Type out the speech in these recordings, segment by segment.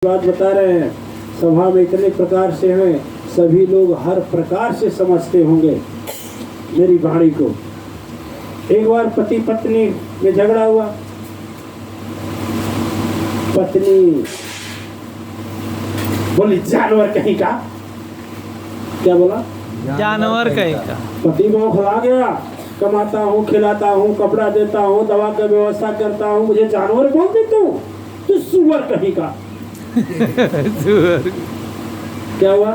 बात बता रहे हैं। सभा में इतने प्रकार से हैं, सभी लोग हर प्रकार से समझते होंगे मेरी वाणी को। एक बार पति पत्नी में झगड़ा हुआ। पत्नी बोली जानवर कहीं का। क्या बोला? जानवर कहीं का। पति बौखला गया। कमाता हूँ, खिलाता हूँ, कपड़ा देता हूँ, दवा का व्यवस्था करता हूँ, मुझे जानवर बोल देता हूँ तो सुअर कहीं का। क्या हुआ?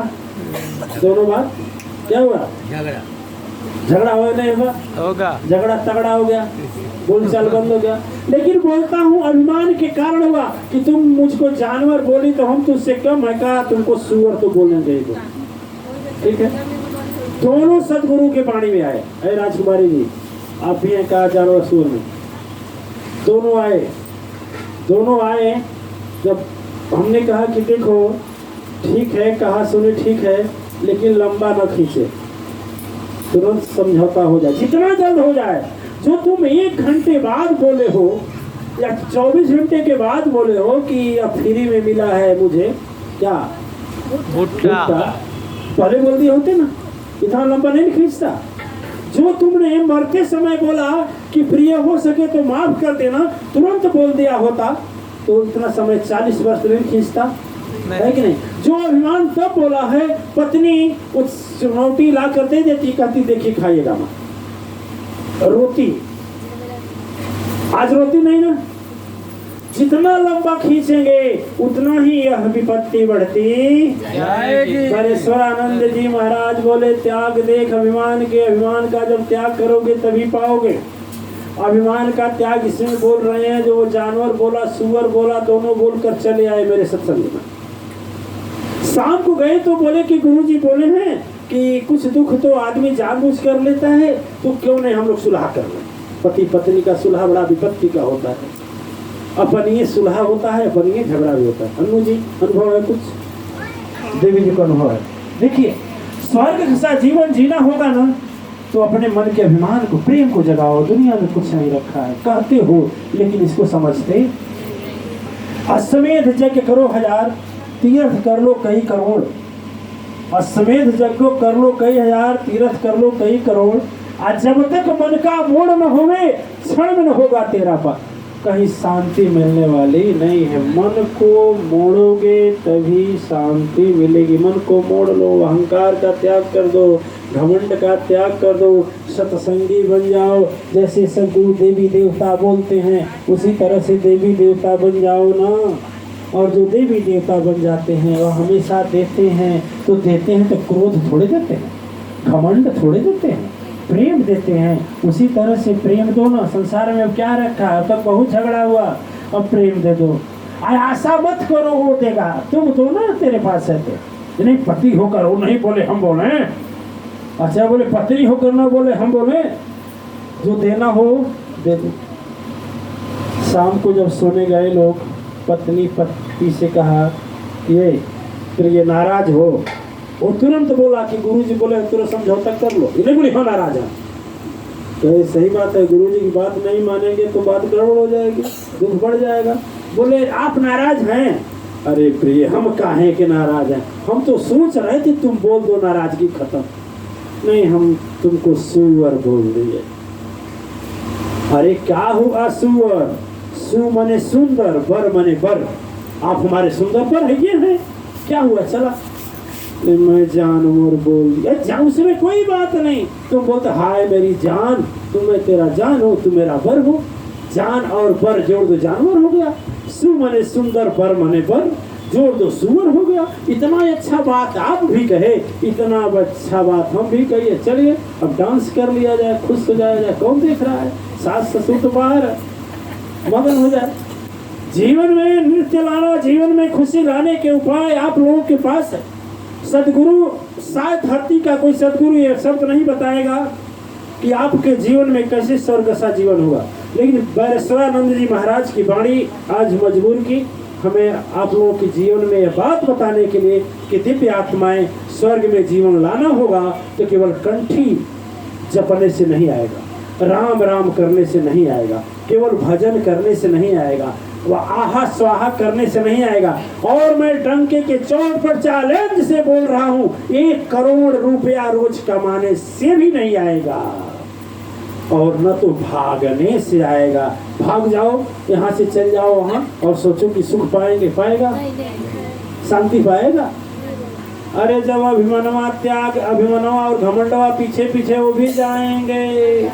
दोनों बात क्या हुआ? झगड़ा हो नहीं होगा। झगड़ा तगड़ा हो गया, बोलचाल बंद हो गया। लेकिन बोलता हूँ अभिमान के कारण हुआ कि तुम मुझको जानवर बोली तो हम तुझसे कम है का, तुमको सुअर तो बोलने चाहिए। ठीक है, दोनों सदगुरु के वाणी में आए। अरे राजकुमारी जी, आप भी हैं कहा जानवर सुअर में। दोनों आए। जब हमने कहा कि देखो ठीक है, कहा सुनी ठीक है, लेकिन लंबा न खींचे, तुरंत समझौता हो जाए, जितना जल्द हो जाए। जो तुम 1 घंटे बाद बोले हो या 24 घंटे के बाद बोले हो कि अब फ्री में मिला है मुझे क्या भुट्टा, पहले बोल दिए होते ना, इतना लंबा नहीं खींचता। जो तुमने मरते समय बोला कि प्रिय हो सके तो माफ कर देना, तुरंत बोल दिया होता तो इतना समय 40 वर्ष नहीं खींचता, है कि नहीं? जो अभिमान तब बोला है, पत्नी उस रोटी ला कर दे देती, कहती देखिए खाइएगा मां रोटी। आज रोटी नहीं ना, जितना लंबा खींचेंगे उतना ही यह विपत्ति बढ़ती जाएगी। परेश्वरानंद जी महाराज बोले त्याग देख अभिमान के, अभिमान का जब त्याग करोगे तभी पाओगे। अभिमान का त्याग इसमें बोल रहे हैं, जो वो जानवर बोला, सुअर बोला, दोनों बोलकर चले आए मेरे सत्संग में। शाम को गए तो बोले कि गुरुजी बोले हैं कि कुछ दुख तो आदमी जानबूझ कर लेता है, तो क्यों नहीं हम लोग सुलह कर लें। पति पत्नी का सुलह बड़ा विपत्ति का होता है। अपन ये सुलह होता है, अपन ये झगड़ा भी होता है। अनु जी अनुभव है कुछ? देवी जी का अनुभव है। देखिए, स्वर्ग जैसा जीवन जीना होगा ना तो अपने मन के अभिमान को, प्रेम को जगाओ। दुनिया में कुछ नहीं रखा है, कहते हो लेकिन इसको समझते। अश्वमेध यज्ञ करो 1000, तीर्थ कर लो कई करोड़। अश्वमेध यज्ञ कर लो कई 1000, तीर्थ कर लो कई करोड़। आज जब तक मन का मोड़ न होवे, क्षण में न होगा तेरा पा, कहीं शांति मिलने वाली नहीं है। मन को मोड़ोगे तभी शांति मिलेगी। मन को मोड़ लो, अहंकार का त्याग कर दो, घमंड का त्याग कर दो, सत्संगी बन जाओ। जैसे सदगुरु देवी देवता बोलते हैं उसी तरह से देवी देवता बन जाओ ना। और जो देवी देवता बन जाते हैं वह हमेशा देते हैं, तो देते हैं तो क्रोध थोड़े देते हैं, घमंड थोड़े देते हैं, प्रेम देते हैं। उसी तरह से प्रेम दो ना। संसार में अब क्या रखा है? तब बहुत झगड़ा हुआ, अब प्रेम दे दो। आशा मत करो वो देगा, तुम दो ना, तेरे पास है तो। नहीं पति होकर वो नहीं बोले हम बोले, अच्छा बोले पत्नी होकर ना बोले हम बोले, जो देना हो दे दो। शाम को जब सोने गए लोग, पत्नी पति से कहा कि ये नाराज हो। वो तुरंत बोला कि गुरुजी बोले तुरंत समझौता कर लो। ये नहीं बोली हाँ नाराज है। तो ये सही बात है, गुरुजी की बात नहीं मानेंगे तो बात गड़बड़ हो जाएगी, दुख बढ़ जाएगा। बोले आप नाराज हैं? अरे प्रिय हम काहे के नाराज हैं, हम तो सोच रहे थे तुम बोल दो नाराजगी खत्म। नहीं, हम तुमको सुअर बोल दिए। अरे क्या हुआ सुअर? सु मने सुंदर, बर मने बर। आप हमारे सुंदर पर है, ये है क्या हुआ? चला मैं जानवर बोल दिया। जान उसमें कोई बात नहीं। तुम बोलते हाय मेरी जान, तुम मैं तेरा जान हो, तुम मेरा बर हो। जान और बर जोड़ दो जानवर हो गया। सु मने सुंदर, बर मने बर, जोड़ दो सुअर हो गया। इतना अच्छा बात आप भी कहे, इतना अच्छा बात हम भी कहिए। चलिए अब डांस कर लिया जाए, खुश हो जाया जाए। कौन देख रहा है? सास ससुर तो बाहर है, मगन हो जाए। जीवन में नृत्य लाना, जीवन में खुशी लाने के उपाय आप लोगों के पास है। सदगुरु शायद धरती का कोई सदगुरु ये शब्द नहीं बताएगा कि आपके जीवन में कैसे स्वर्ग सा जीवन होगा, लेकिन बैरेश्वरानंद जी महाराज की वाणी आज मजबूर की हमें आप लोगों के जीवन में यह बात बताने के लिए कि दिव्य आत्माएं स्वर्ग में जीवन लाना होगा तो केवल कंठी जपने से नहीं आएगा, राम राम करने से नहीं आएगा, केवल भजन करने से नहीं आएगा, वह आहा स्वाहा करने से नहीं आएगा। और मैं डंके के चौक पर चैलेंज से बोल रहा हूं, 1 करोड़ रुपया रोज कमाने से भी नहीं आएगा, और न तो भागने से आएगा। भाग जाओ, यहाँ से चल जाओ वहां और सोचो कि सुख पाएंगे, पाएगा? शांति पाएगा? अरे जब अभिमानवा त्याग, अभिमानवा और घमंडवा पीछे पीछे वो भी जाएंगे।